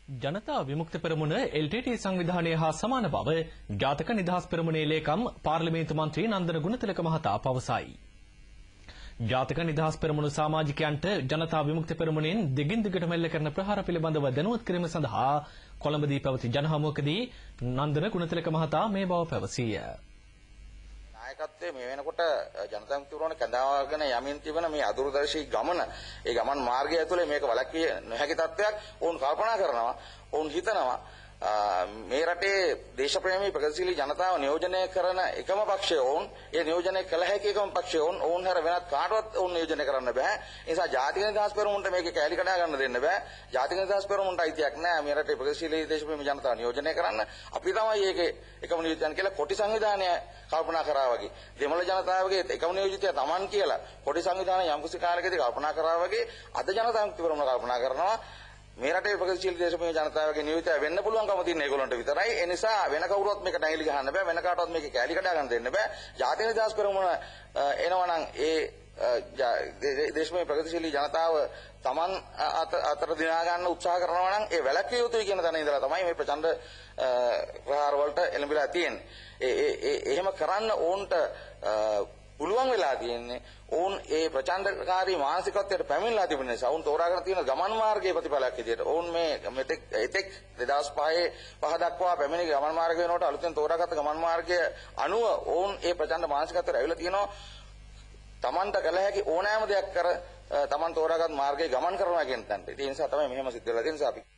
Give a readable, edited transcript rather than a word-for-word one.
Janatha Vimukthi Peramuna LTT සංවිධානය හා සමාන බව ජාතික නිදහස් පෙරමුණේ ලේකම් පාර්ලිමේන්තු මන්ත්‍රී නන්දන ගුණතිලක මහතා පවසයි. ජාතික නිදහස් පෙරමුණු සමාජිකයන්ට ජනතා විමුක්ති පෙරමුණෙන් දිගින් දිගටම එල්ල කරන ප්‍රහාර පිළිබඳව දැනුවත් කිරීම සඳහා කොළඹදී පැවති ජනහමුවකදී නන්දන ගුණතිලක මහතා මේ බව පැවසීය. නායකත්වයේ මේ වෙනකොට ජනතා විමුක්ති පෙරමුණ කැඳවාගෙන යමින් තිබෙන මේ අදුරදර්ශී ගමන, ඒ ගමන් මාර්ගය ඇතුලේ මේක වළක්විය නොහැකි තත්ත්වයක් වුන් කල්පනා කරනවා, වුන් හිතනවා මේ රටේ දේශප්‍රේමී ප්‍රගතිශීලී ජනතාව නියෝජනය කරන එකම පක්ෂය වුන්, ඒ නියෝජනය කළ හැකි එකම පක්ෂය වුන් හැර වෙනත් කාටවත් වුන් නියෝජනය කරන්න බෑ. ඒ නිසා ජාතික නිදහස් පෙරමුණට මේක කැලි කඩා ගන්න දෙන්න බෑ. ජාතික නිදහස් පෙරමුණට අයිතියක් නෑ මේ රටේ ප්‍රගතිශීලී දේශප්‍රේමී ජනතාව නියෝජනය කරන්න. අපි තමයි ඒකේ එකම නියෝජනය කියලා කොටි සංවිධානය කල්පනා කරා වගේ, දෙමළ ජනතාවගේ එකම නියෝජිතය Taman කියලා කොටි සංවිධානය යම්කිසි කාලයකදී කල්පනා කරා වගේ අද ජනතා විමුක්ති පෙරමුණ කල්පනා කරනවා මේ රටේ ප්‍රගතිශීලී දේශප්‍රේමී ජනතාවගේ නියෝජිතය වෙන්න පුළුවන්කම තියෙන ඒගොල්ලන්ට විතරයි. ඒ නිසා වෙන කවුරුවත් මේක නැගිලි ගහන්න බෑ, වෙන කාටවත් මේක කැලි කඩා ගන්න දෙන්න බෑ. ජාතික නිදහස් පෙරමුණ එනවනම් ඒ දේශප්‍රේමී ප්‍රගතිශීලී ජනතාව Taman අතර දිනා ගන්න උත්සාහ කරනවා නම් ඒ වැළැක්විය යුතුයි කියන තැන ඉඳලා තමයි මේ ප්‍රචණ්ඩ ප්‍රහාර වලට එළඹිලා තියෙන්නේ. එහෙම කරන්න ඕන්ට පුළුවන් වෙලා තියෙන්නේ ඕන් ඒ ප්‍රචණ්ඩකාරී මානසිකත්වයට පැමිණලා තිබෙන නිසා ඕන් තෝරාගෙන තියෙන ගමන් මාර්ගයේ ප්‍රතිඵලයක් විදියට ඕන් මේ එතෙක් 2005 දක්වා පැමිණි ගමන් මාර්ගය වෙනකොට අලුතෙන් තෝරාගත්ත ගමන් මාර්ගය අනුව ඕන් ඒ ප්‍රචණ්ඩ මානසිකත්වයට ඇවිල්ලා තියෙනවා. Tamanට කළ හැකි ඕනෑම දෙයක් කර Taman තෝරාගත් මාර්ගයේ ගමන් කරනවා කියන තැනට. ඒ නිසා තමයි මෙහෙම සිද්ධ වෙලා තියෙන නිසා අපි